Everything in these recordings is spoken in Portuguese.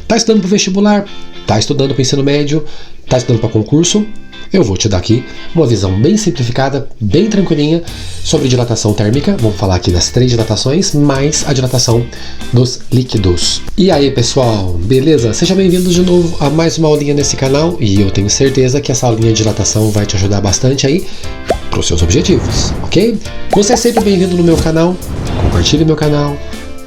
Tá estudando para o vestibular? Tá estudando para o ensino médio? Tá estudando para concurso? Eu vou te dar aqui uma visão bem simplificada, bem tranquilinha sobre dilatação térmica. Vamos falar aqui das 3 dilatações, mais a dilatação dos líquidos. E aí, pessoal, beleza? Seja bem-vindo de novo a mais uma aulinha nesse canal e eu tenho certeza que essa aulinha de dilatação vai te ajudar bastante aí para os seus objetivos, ok? Você é sempre bem-vindo no meu canal, compartilhe meu canal.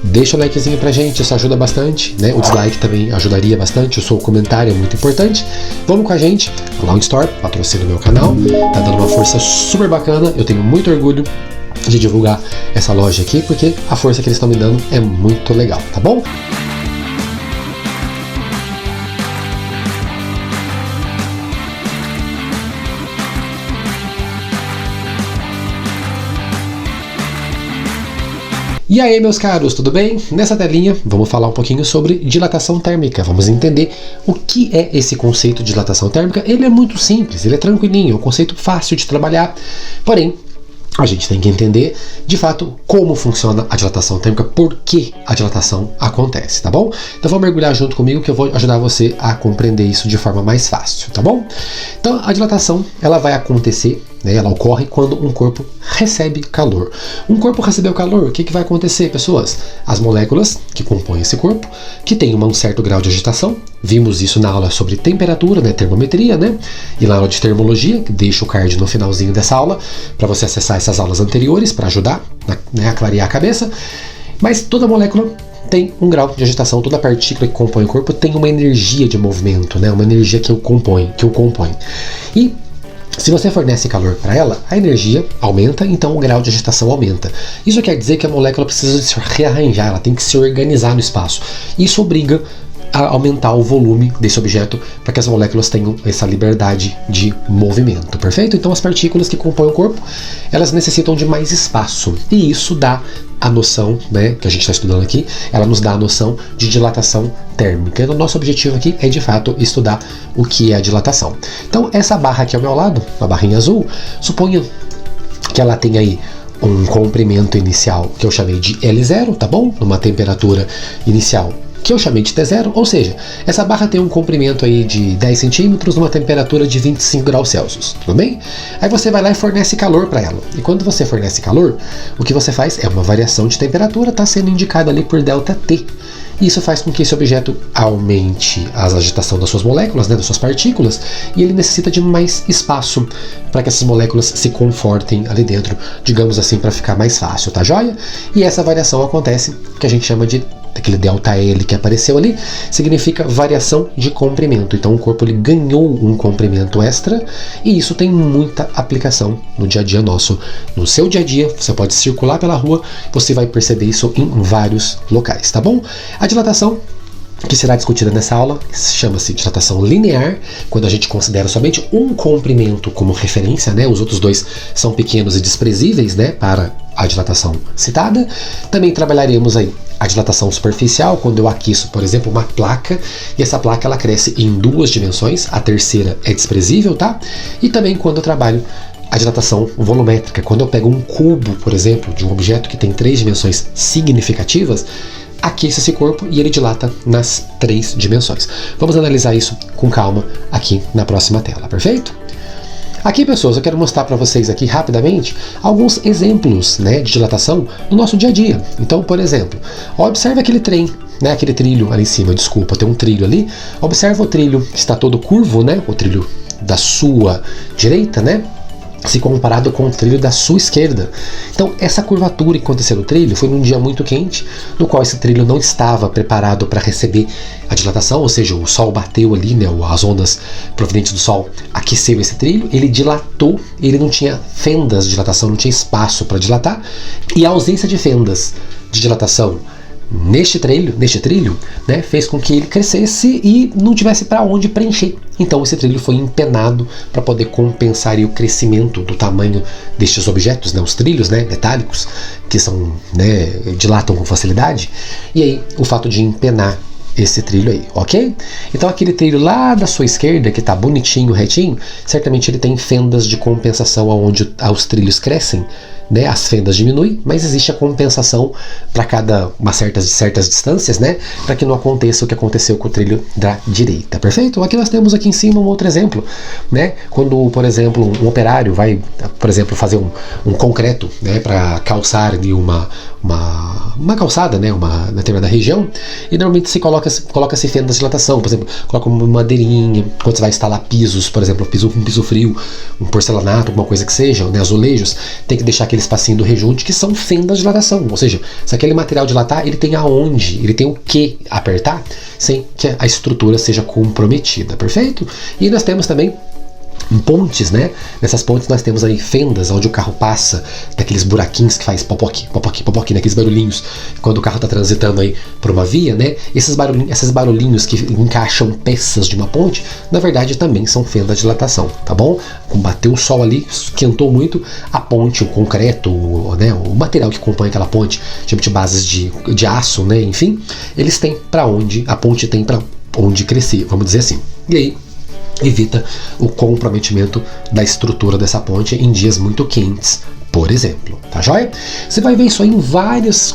Deixa o likezinho pra gente, isso ajuda bastante, né? O dislike também ajudaria bastante, o seu comentário é muito importante. Vamos com a gente, a Lawn Store, patrocina o meu canal, tá dando uma força super bacana, eu tenho muito orgulho de divulgar essa loja aqui, porque a força que eles estão me dando é muito legal, tá bom? E aí, meus caros, tudo bem? Nessa telinha vamos falar um pouquinho sobre dilatação térmica. Vamos entender o que é esse conceito de dilatação térmica. Ele é muito simples, ele é tranquilinho, é um conceito fácil de trabalhar, porém a gente tem que entender, de fato, como funciona a dilatação térmica, por que a dilatação acontece, tá bom? Então vamos mergulhar junto comigo que eu vou ajudar você a compreender isso de forma mais fácil, tá bom? Então a dilatação, ela vai acontecer, né, ela ocorre quando um corpo recebe calor. Um corpo recebeu calor, o que vai acontecer, pessoas? As moléculas que compõem esse corpo, que tem um certo grau de agitação, vimos isso na aula sobre temperatura, né, termometria, né, e na aula de termologia, que deixa o card no finalzinho dessa aula, para você acessar essas aulas anteriores, para ajudar, né, a clarear a cabeça. Mas toda molécula tem um grau de agitação, toda partícula que compõe o corpo tem uma energia de movimento, né, uma energia que o compõe. E se você fornece calor para ela, a energia aumenta, então o grau de agitação aumenta. Isso quer dizer que a molécula precisa se rearranjar, ela tem que se organizar no espaço. Isso obriga a aumentar o volume desse objeto para que as moléculas tenham essa liberdade de movimento, perfeito? Então as partículas que compõem o corpo, elas necessitam de mais espaço e isso dá a noção, né, que a gente está estudando aqui, ela nos dá a noção de dilatação térmica. Então, o nosso objetivo aqui é, de fato, estudar o que é a dilatação. Então, essa barra aqui ao meu lado, a barrinha azul, suponha que ela tem aí um comprimento inicial que eu chamei de L0, tá bom? Numa temperatura inicial que eu chamei de T0, ou seja, essa barra tem um comprimento aí de 10 centímetros numa temperatura de 25 graus Celsius, tudo bem? Aí você vai lá e fornece calor para ela. E quando você fornece calor, o que você faz é uma variação de temperatura, está sendo indicada ali por ΔT. Isso faz com que esse objeto aumente a agitação das suas moléculas, né, das suas partículas, e ele necessita de mais espaço para que essas moléculas se confortem ali dentro, digamos assim, para ficar mais fácil, tá joia? E essa variação acontece, que a gente chama de aquele ΔL que apareceu ali, significa variação de comprimento. Então o corpo ele ganhou um comprimento extra e isso tem muita aplicação no dia a dia nosso. No seu dia a dia, você pode circular pela rua, você vai perceber isso em vários locais, tá bom? A dilatação que será discutida nessa aula chama-se dilatação linear, quando a gente considera somente um comprimento como referência, né? Os outros dois são pequenos e desprezíveis, né, para a dilatação citada. Também trabalharemos aí a dilatação superficial, quando eu aqueço, por exemplo, uma placa, e essa placa ela cresce em 2 dimensões, a terceira é desprezível, tá? E também quando eu trabalho a dilatação volumétrica, quando eu pego um cubo, por exemplo, de um objeto que tem 3 dimensões significativas, aqueço esse corpo e ele dilata nas 3 dimensões. Vamos analisar isso com calma aqui na próxima tela, perfeito? Aqui, pessoas, eu quero mostrar para vocês aqui rapidamente alguns exemplos, né, de dilatação no nosso dia a dia. Então, por exemplo, observe aquele trem, né, aquele trilho ali em cima, desculpa, tem um trilho ali. Observa o trilho que está todo curvo, né, o trilho da sua direita, né, se comparado com o trilho da sua esquerda. Então essa curvatura que aconteceu no trilho foi num dia muito quente, no qual esse trilho não estava preparado para receber a dilatação, ou seja, o sol bateu ali, né, as ondas provenientes do sol aqueceu esse trilho, ele dilatou, ele não tinha fendas de dilatação, não tinha espaço para dilatar, e a ausência de fendas de dilatação neste trilho, né, fez com que ele crescesse e não tivesse para onde preencher. Então esse trilho foi empenado para poder compensar o crescimento do tamanho destes objetos, né, os trilhos, né, metálicos, que são, né, dilatam com facilidade. E aí o fato de empenar esse trilho aí, ok? Então aquele trilho lá da sua esquerda, que está bonitinho, retinho, certamente ele tem fendas de compensação onde os trilhos crescem, né? As fendas diminuem, mas existe a compensação para cada certas distâncias, né? Para que não aconteça o que aconteceu com o trilho da direita, perfeito? Aqui nós temos aqui em cima um outro exemplo, né? Quando, por exemplo, um operário vai, por exemplo, fazer um concreto, né? Para calçar ali uma calçada, né? Uma determinada região, e normalmente se coloca-se fendas de dilatação, por exemplo, coloca uma madeirinha, quando você vai instalar pisos, por exemplo, um piso frio, um porcelanato, alguma coisa que seja, né? Azulejos, tem que deixar aquele espacinho do rejunte que são fendas de dilatação, ou seja, se aquele material dilatar, ele tem ele tem o que apertar sem que a estrutura seja comprometida, perfeito? E nós temos também pontes, né? Nessas pontes nós temos aí fendas onde o carro passa, daqueles buraquinhos que faz popoque, popoque, popoque, né? Aqueles barulhinhos quando o carro está transitando aí por uma via, né? Esses barulhinhos que encaixam peças de uma ponte, na verdade também são fendas de dilatação, tá bom? Bateu o sol ali, esquentou muito, a ponte, o concreto, né? O material que compõe aquela ponte, tipo de bases de aço, né? Enfim, eles têm para onde, a ponte tem para onde crescer, vamos dizer assim. E aí evita o comprometimento da estrutura dessa ponte em dias muito quentes, por exemplo, tá joia? Você vai ver isso aí em várias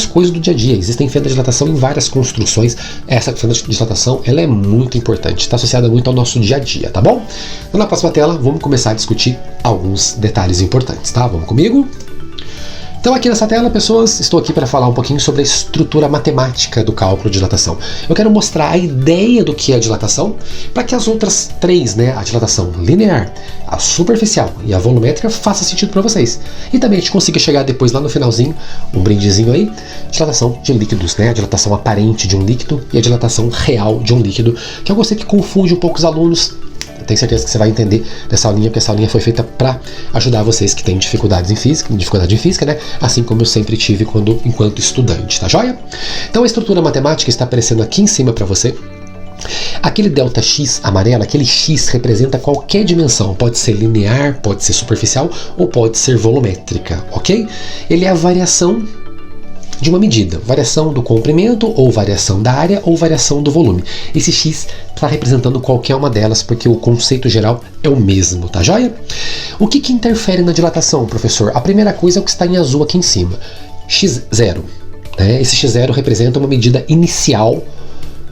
coisas do dia a dia. Existem fendas de dilatação em várias construções. Essa fenda de dilatação, ela é muito importante, está associada muito ao nosso dia a dia, tá bom? Então, na próxima tela, vamos começar a discutir alguns detalhes importantes, tá? Vamos comigo? Então aqui nessa tela, pessoas, estou aqui para falar um pouquinho sobre a estrutura matemática do cálculo de dilatação. Eu quero mostrar a ideia do que é a dilatação, para que as outras três, né, a dilatação linear, a superficial e a volumétrica, faça sentido para vocês. E também a gente consiga chegar depois lá no finalzinho, um brindezinho aí, dilatação de líquidos, né, a dilatação aparente de um líquido e a dilatação real de um líquido, que é uma coisa que confunde um pouco os alunos. Tenho certeza que você vai entender dessa aulinha, porque essa aulinha foi feita para ajudar vocês que têm dificuldade em física, né? Assim como eu sempre tive enquanto estudante, tá joia? Então a estrutura matemática está aparecendo aqui em cima para você. Aquele ΔX amarelo, aquele X representa qualquer dimensão, pode ser linear, pode ser superficial ou pode ser volumétrica, ok? Ele é a variação de uma medida, variação do comprimento, ou variação da área, ou variação do volume. Esse X está representando qualquer uma delas, porque o conceito geral é o mesmo, tá joia? O que interfere na dilatação, professor? A primeira coisa é o que está em azul aqui em cima, x0. Né? Esse x0 representa uma medida inicial,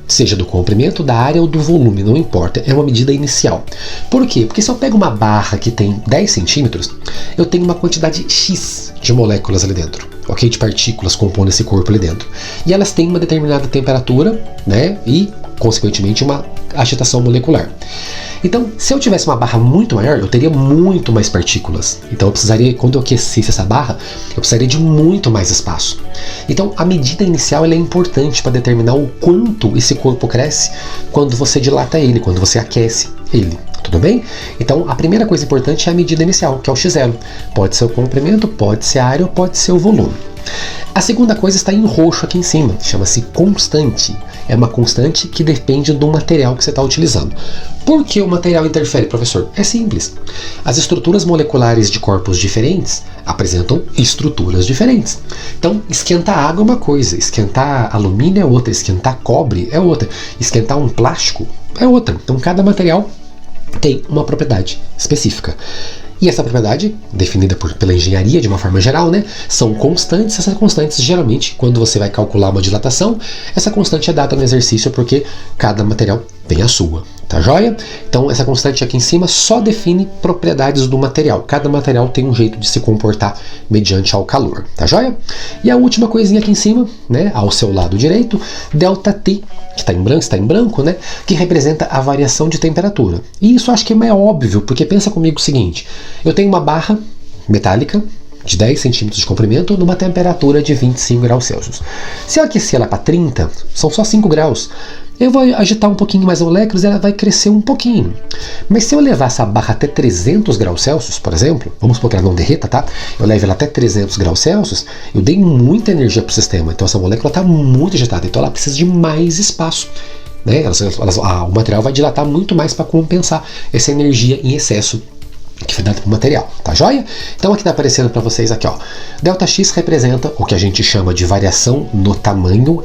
seja do comprimento, da área ou do volume, não importa, é uma medida inicial. Por quê? Porque se eu pego uma barra que tem 10 centímetros, eu tenho uma quantidade X de moléculas ali dentro, ok? De partículas compondo esse corpo ali dentro. E elas têm uma determinada temperatura, né? E, consequentemente, uma agitação molecular. Então, se eu tivesse uma barra muito maior, eu teria muito mais partículas. Então, eu precisaria, quando eu aquecesse essa barra, eu precisaria de muito mais espaço. Então, a medida inicial ela é importante para determinar o quanto esse corpo cresce quando você dilata ele, quando você aquece ele. Tudo bem? Então, a primeira coisa importante é a medida inicial, que é o x0. Pode ser o comprimento, pode ser a área ou pode ser o volume. A segunda coisa está em roxo aqui em cima, chama-se constante. É uma constante que depende do material que você está utilizando. Por que o material interfere, professor? É simples. As estruturas moleculares de corpos diferentes apresentam estruturas diferentes. Então, esquentar água é uma coisa, esquentar alumínio é outra, esquentar cobre é outra, esquentar um plástico é outra. Então, cada material tem uma propriedade específica. E essa propriedade, definida pela engenharia de uma forma geral, né, são constantes. Essas constantes, geralmente, quando você vai calcular uma dilatação, essa constante é dada no exercício porque cada material tem a sua. Tá joia? Então essa constante aqui em cima só define propriedades do material. Cada material tem um jeito de se comportar mediante ao calor. Tá joia? E a última coisinha aqui em cima, né, ao seu lado direito, ΔT, que está em branco, né, que representa a variação de temperatura. E isso acho que é óbvio, porque pensa comigo o seguinte: eu tenho uma barra metálica de 10 centímetros de comprimento numa temperatura de 25 graus Celsius. Se eu aquecer ela para 30, são só 5 graus. Eu vou agitar um pouquinho mais a moléculas e ela vai crescer um pouquinho. Mas se eu levar essa barra até 300 graus Celsius, por exemplo, vamos supor que ela não derreta, tá? Eu levo ela até 300 graus Celsius, eu dei muita energia para o sistema. Então essa molécula está muito agitada, então ela precisa de mais espaço. Né? O material vai dilatar muito mais para compensar essa energia em excesso que foi dado para o material, tá joia? Então aqui está aparecendo para vocês aqui, ó, ΔX representa o que a gente chama de variação no tamanho,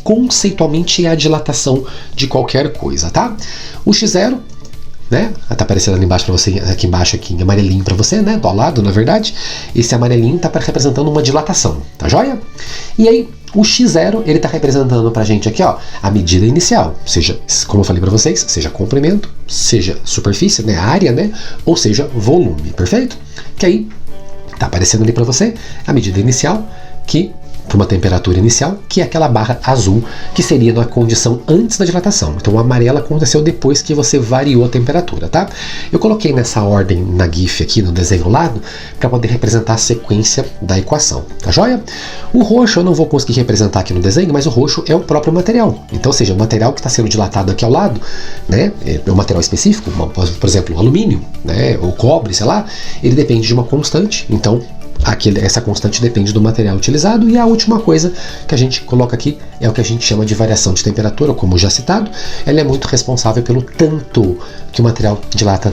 conceitualmente é a dilatação de qualquer coisa, tá? O X0, né, tá aparecendo ali embaixo para você, aqui embaixo, aqui em amarelinho para você, né, do lado, na verdade, esse amarelinho tá representando uma dilatação, tá joia? E aí, o X0, ele está representando para a gente aqui, ó, a medida inicial, seja, como eu falei para vocês, seja comprimento, seja superfície, né, área, né, ou seja, volume, perfeito? Que aí está aparecendo ali para você a medida inicial, que para uma temperatura inicial, que é aquela barra azul, que seria na condição antes da dilatação. Então o amarelo aconteceu depois que você variou a temperatura, tá? Eu coloquei nessa ordem na GIF aqui no desenho ao lado, para poder representar a sequência da equação, tá joia? O roxo eu não vou conseguir representar aqui no desenho, mas o roxo é o próprio material. Então, ou seja, o material que está sendo dilatado aqui ao lado, né, é um material específico, por exemplo, o alumínio, né, o cobre, sei lá, ele depende de uma constante, então essa constante depende do material utilizado. E a última coisa que a gente coloca aqui é o que a gente chama de variação de temperatura, como já citado. Ela é muito responsável pelo tanto que o material dilata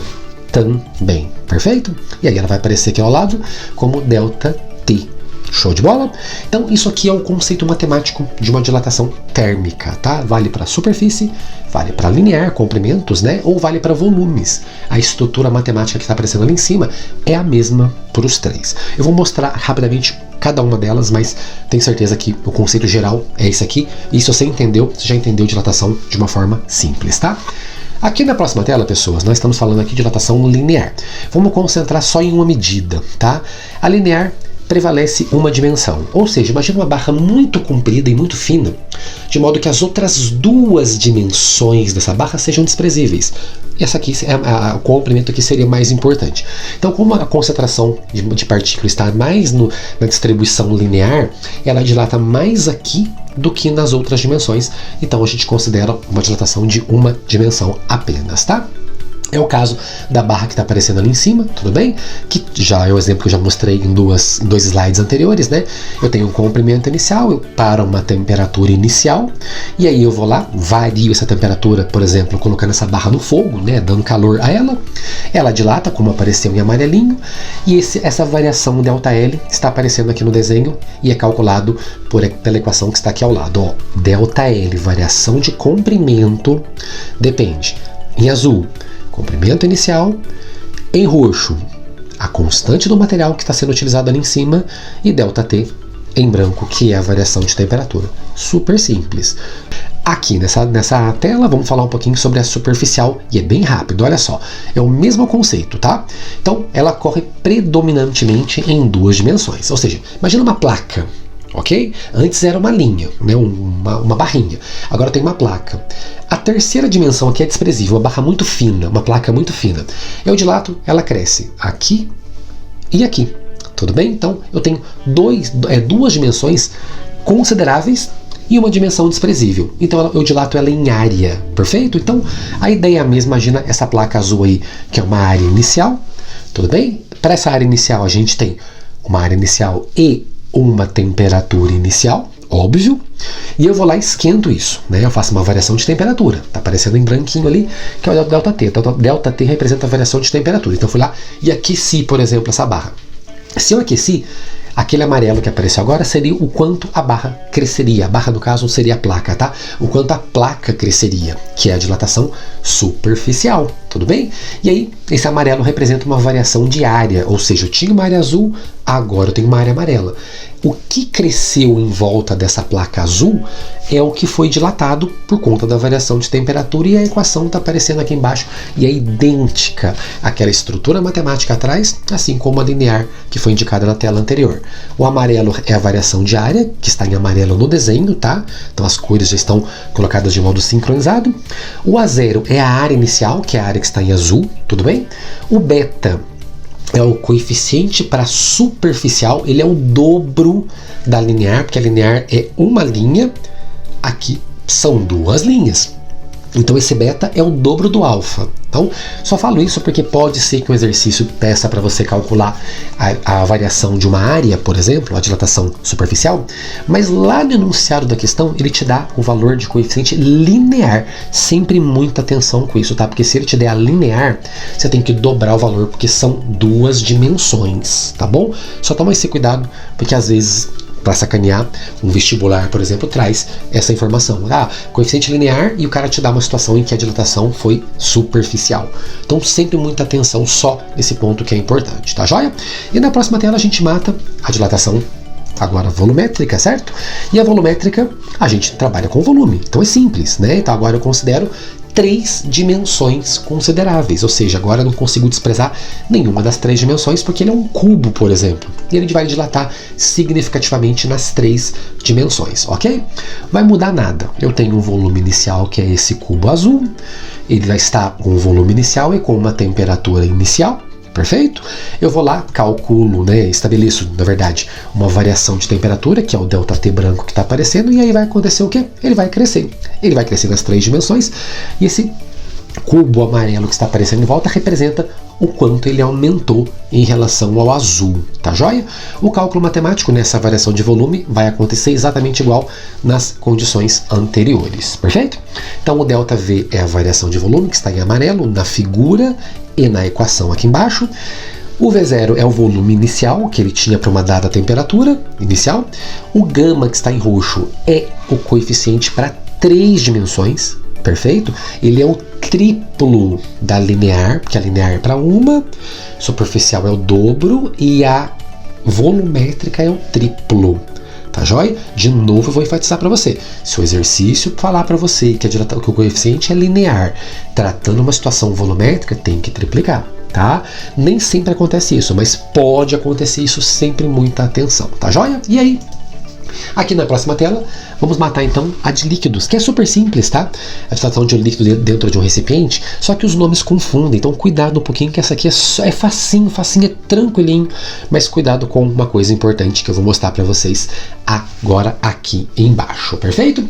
também, perfeito? E aí ela vai aparecer aqui ao lado como ΔT. Show de bola? Então isso aqui é o conceito matemático de uma dilatação térmica, tá? Vale para superfície, vale para linear, comprimentos, né? Ou vale para volumes. A estrutura matemática que está aparecendo ali em cima é a mesma para os três. Eu vou mostrar rapidamente cada uma delas, mas tenho certeza que o conceito geral é esse aqui. E se você entendeu, você já entendeu dilatação de uma forma simples, tá? Aqui na próxima tela, pessoas, nós estamos falando aqui de dilatação linear. Vamos concentrar só em uma medida, tá? A linear prevalece uma dimensão, ou seja, imagina uma barra muito comprida e muito fina, de modo que as outras duas dimensões dessa barra sejam desprezíveis. Essa aqui, o comprimento aqui seria mais importante. Então, como a concentração de partículas está mais na distribuição linear, ela dilata mais aqui do que nas outras dimensões, então a gente considera uma dilatação de uma dimensão apenas, tá? É o caso da barra que está aparecendo ali em cima, tudo bem? Que já é o exemplo que eu já mostrei em dois slides anteriores, né? Eu tenho um comprimento inicial para uma temperatura inicial, e aí eu vou lá, vario essa temperatura, por exemplo, colocando essa barra no fogo, né? Dando calor a ela. Ela dilata, como apareceu em amarelinho, e essa variação ΔL está aparecendo aqui no desenho e é calculado pela equação que está aqui ao lado. Ó, ΔL, variação de comprimento, depende. Em azul, comprimento inicial, em roxo, a constante do material que está sendo utilizado ali em cima, e ΔT em branco, que é a variação de temperatura. Super simples. Aqui nessa tela vamos falar um pouquinho sobre a superficial, e é bem rápido, olha só. É o mesmo conceito, tá? Então ela corre predominantemente em duas dimensões, ou seja, imagina uma placa. Ok? Antes era uma linha, né? uma barrinha. Agora tem uma placa. A terceira dimensão aqui é desprezível, uma barra muito fina, uma placa muito fina. Eu dilato, ela cresce aqui e aqui. Tudo bem? Então eu tenho duas dimensões consideráveis e uma dimensão desprezível. Então eu dilato ela em área, perfeito? Então a ideia é a mesma, imagina essa placa azul aí, que é uma área inicial, tudo bem? Para essa área inicial a gente tem uma área inicial e uma temperatura inicial, óbvio, e eu vou lá e esquento isso, né? Eu faço uma variação de temperatura, tá aparecendo em branquinho ali, que é o ΔT. Então, ΔT representa a variação de temperatura. Então eu fui lá e aqueci, por exemplo, essa barra. Se eu aqueci, aquele amarelo que apareceu agora seria o quanto a barra cresceria. A barra, no caso, seria a placa, tá? O quanto a placa cresceria, que é a dilatação superficial, tudo bem? E aí, esse amarelo representa uma variação de área, ou seja, eu tinha uma área azul, agora eu tenho uma área amarela. O que cresceu em volta dessa placa azul é o que foi dilatado por conta da variação de temperatura, e a equação está aparecendo aqui embaixo e é idêntica àquela estrutura matemática atrás, assim como a linear que foi indicada na tela anterior. O amarelo é a variação de área, que está em amarelo no desenho, tá? Então as cores já estão colocadas de modo sincronizado. O A0 é a área inicial, que é a área que está em azul, tudo bem? O beta é o coeficiente para superficial, ele é o dobro da linear, porque a linear é uma linha, aqui são duas linhas. Então esse beta é o dobro do alfa. Então, só falo isso porque pode ser que um exercício peça para você calcular a variação de uma área, por exemplo, a dilatação superficial, mas lá no enunciado da questão ele te dá o valor de coeficiente linear. Sempre muita atenção com isso, tá? Porque se ele te der a linear, você tem que dobrar o valor, porque são duas dimensões, tá bom? Só toma esse cuidado, porque às vezes, para sacanear, um vestibular, por exemplo, traz essa informação. Coeficiente linear, e o cara te dá uma situação em que a dilatação foi superficial. Então sempre muita atenção só nesse ponto que é importante, tá joia? E na próxima tela a gente mata a dilatação agora volumétrica, certo? E a volumétrica a gente trabalha com volume, então é simples, né? Então agora eu considero 3 dimensões consideráveis, ou seja, agora eu não consigo desprezar nenhuma das 3 dimensões, porque ele é um cubo, por exemplo, e ele vai dilatar significativamente nas 3 dimensões, ok? Vai mudar nada. Eu tenho um volume inicial, que é esse cubo azul, ele vai estar com um volume inicial e com uma temperatura inicial. Perfeito? Eu vou lá, calculo, né, estabeleço, na verdade, uma variação de temperatura, que é o ΔT branco que está aparecendo, e aí vai acontecer o quê? Ele vai crescer. Ele vai crescer nas 3 dimensões, e esse cubo amarelo que está aparecendo em volta representa o quanto ele aumentou em relação ao azul, tá joia? O cálculo matemático nessa variação de volume vai acontecer exatamente igual nas condições anteriores, perfeito? Então o ΔV é a variação de volume, que está em amarelo, na figura e na equação aqui embaixo. O V0 é o volume inicial que ele tinha para uma dada temperatura inicial. O gama, que está em roxo, é o coeficiente para 3 dimensões, perfeito? Ele é o triplo da linear, porque a linear é para uma, superficial é o dobro e a volumétrica é o triplo. Tá joia? De novo eu vou enfatizar para você. Se o exercício falar para você que o coeficiente é linear, tratando uma situação volumétrica, tem que triplicar, tá? Nem sempre acontece isso, mas pode acontecer isso, sempre muita atenção, tá joia? E aí? Aqui na próxima tela, vamos matar então a de líquidos, que é super simples, tá? A dilatação de um líquido dentro de um recipiente, só que os nomes confundem, então cuidado um pouquinho, que essa aqui é facinho, é tranquilinho, mas cuidado com uma coisa importante que eu vou mostrar para vocês agora aqui embaixo, perfeito?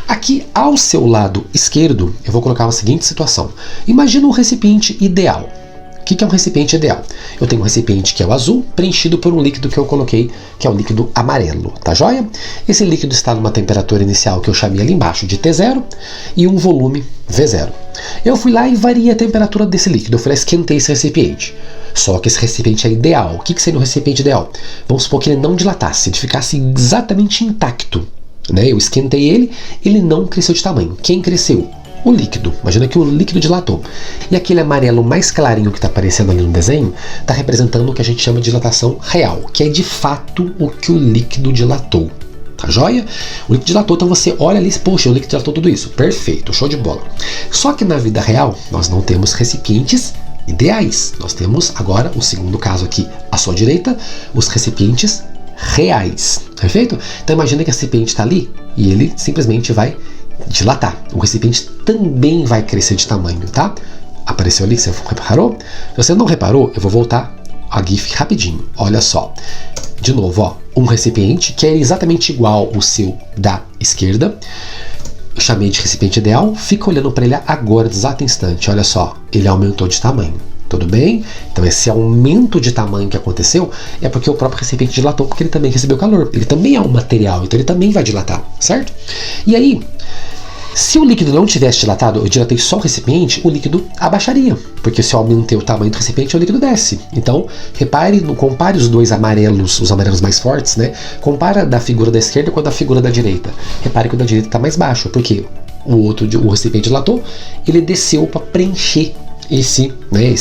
Aqui ao seu lado esquerdo, eu vou colocar a seguinte situação. Imagina um recipiente ideal. O que é um recipiente ideal? Eu tenho um recipiente que é o azul, preenchido por um líquido que eu coloquei, que é o líquido amarelo, tá joia? Esse líquido está numa temperatura inicial que eu chamei ali embaixo de T0 e um volume V0. Eu fui lá e variei a temperatura desse líquido, eu fui lá e esquentei esse recipiente. Só que esse recipiente é ideal. O que seria um recipiente ideal? Vamos supor que ele não dilatasse, ele ficasse exatamente intacto, né? Eu esquentei ele não cresceu de tamanho. Quem cresceu? O líquido. Imagina que o líquido dilatou. E aquele amarelo mais clarinho que está aparecendo ali no desenho está representando o que a gente chama de dilatação real, que é de fato o que o líquido dilatou. Tá joia? O líquido dilatou, então você olha ali e poxa, o líquido dilatou tudo isso. Perfeito, show de bola. Só que na vida real, nós não temos recipientes ideais. Nós temos agora, o segundo caso aqui à sua direita, os recipientes reais. Perfeito? Então imagina que o recipiente está ali e ele simplesmente vai dilatar. O recipiente também vai crescer de tamanho, tá? Apareceu ali, você reparou? Se você não reparou, eu vou voltar a GIF rapidinho. Olha só. De novo, ó, um recipiente que é exatamente igual ao seu da esquerda. Eu chamei de recipiente ideal. Fica olhando para ele agora, exato instante. Olha só, ele aumentou de tamanho. Tudo bem? Então esse aumento de tamanho que aconteceu é porque o próprio recipiente dilatou, porque ele também recebeu calor. Ele também é um material, então ele também vai dilatar, certo? E aí, se o líquido não tivesse dilatado, eu dilatei só o recipiente, o líquido abaixaria, porque se eu aumentei o tamanho do recipiente, o líquido desce. Então, compare os dois amarelos, os amarelos mais fortes, né? Compara da figura da esquerda com a da figura da direita. Repare que o da direita está mais baixo, porque o recipiente dilatou, ele desceu para preencher esse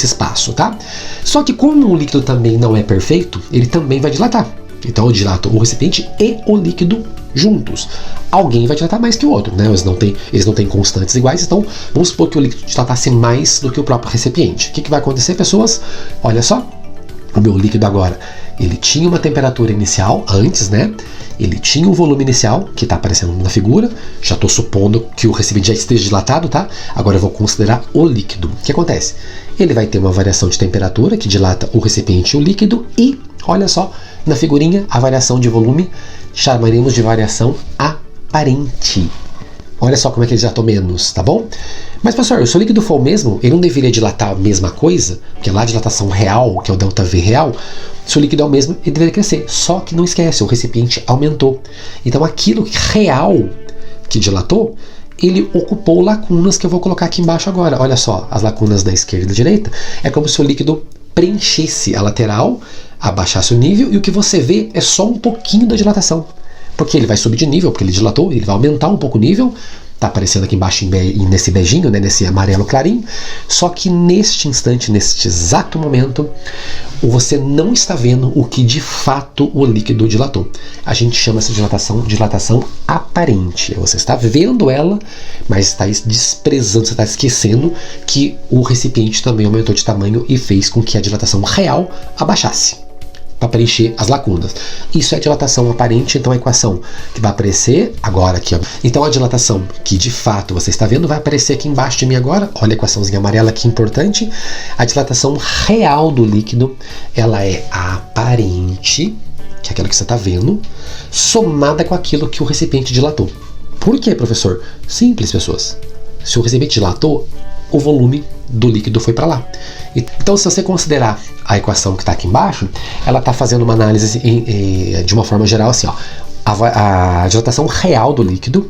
espaço, tá? Só que como o líquido também não é perfeito, ele também vai dilatar. Então eu dilato o recipiente e o líquido juntos. Alguém vai dilatar mais que o outro, né? Eles não têm constantes iguais, então vamos supor que o líquido dilatasse mais do que o próprio recipiente. O que vai acontecer, pessoas? Olha só, o meu líquido agora, ele tinha uma temperatura inicial antes, né? Ele tinha um volume inicial, que está aparecendo na figura. Já estou supondo que o recipiente já esteja dilatado, tá? Agora eu vou considerar o líquido. O que acontece? Ele vai ter uma variação de temperatura, que dilata o recipiente e o líquido, e, olha só, na figurinha, a variação de volume chamaremos de variação aparente. Olha só como é que ele dilatou menos, tá bom? Mas, professor, se o líquido for o mesmo, ele não deveria dilatar a mesma coisa? Porque lá a dilatação real, que é o ΔV real, se o líquido é o mesmo, ele deveria crescer. Só que não esquece, o recipiente aumentou. Então aquilo real que dilatou, ele ocupou lacunas que eu vou colocar aqui embaixo agora. Olha só, as lacunas da esquerda e da direita. É como se o líquido preenchesse a lateral, abaixasse o nível, e o que você vê é só um pouquinho da dilatação. Porque ele vai subir de nível, porque ele dilatou, ele vai aumentar um pouco o nível. Tá aparecendo aqui embaixo nesse beijinho, né, nesse amarelo clarinho. Só que neste instante, neste exato momento, você não está vendo o que de fato o líquido dilatou. A gente chama essa dilatação aparente. Você está vendo ela, mas está desprezando, você está esquecendo que o recipiente também aumentou de tamanho e fez com que a dilatação real abaixasse, para preencher as lacunas. Isso é dilatação aparente, então a equação que vai aparecer agora aqui, ó. Então a dilatação que de fato você está vendo vai aparecer aqui embaixo de mim agora. Olha a equaçãozinha amarela aqui importante. A dilatação real do líquido, ela é a aparente, que é aquela que você está vendo, somada com aquilo que o recipiente dilatou. Por quê, professor? Simples, pessoas. Se o recipiente dilatou, o volume do líquido foi para lá. Então, se você considerar a equação que está aqui embaixo, ela está fazendo uma análise de uma forma geral assim, ó. A dilatação real do líquido,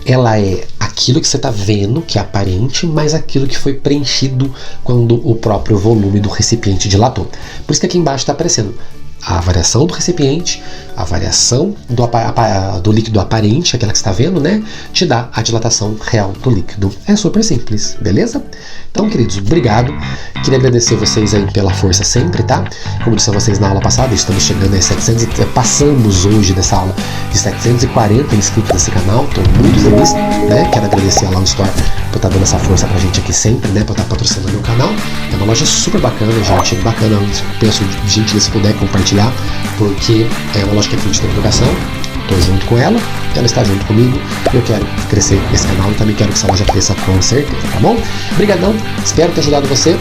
ela é aquilo que você está vendo, que é aparente, mais aquilo que foi preenchido quando o próprio volume do recipiente dilatou. Por isso que aqui embaixo está aparecendo a variação do recipiente, a variação do líquido aparente, aquela que você está vendo, né? Te dá a dilatação real do líquido. É super simples, beleza? Então, queridos, obrigado. Queria agradecer vocês aí pela força sempre, tá? Como disse a vocês na aula passada, estamos chegando a 700, passamos hoje dessa aula de 740 inscritos nesse canal. Estou muito feliz, né? Quero agradecer a Lawn Store por estar dando essa força pra gente aqui sempre, né? Por estar patrocinando o meu canal. É uma loja super bacana, gente. Bacana, peço gentileza se puder compartilhar, porque é uma loja que acredita na educação. Estou junto com ela, ela está junto comigo. Eu quero crescer esse canal e também quero que essa loja cresça com certeza, tá bom? Obrigadão, espero ter ajudado você.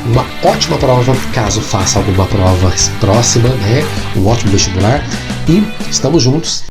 Uma ótima prova, caso faça alguma prova próxima, né? Um ótimo vestibular. E estamos juntos.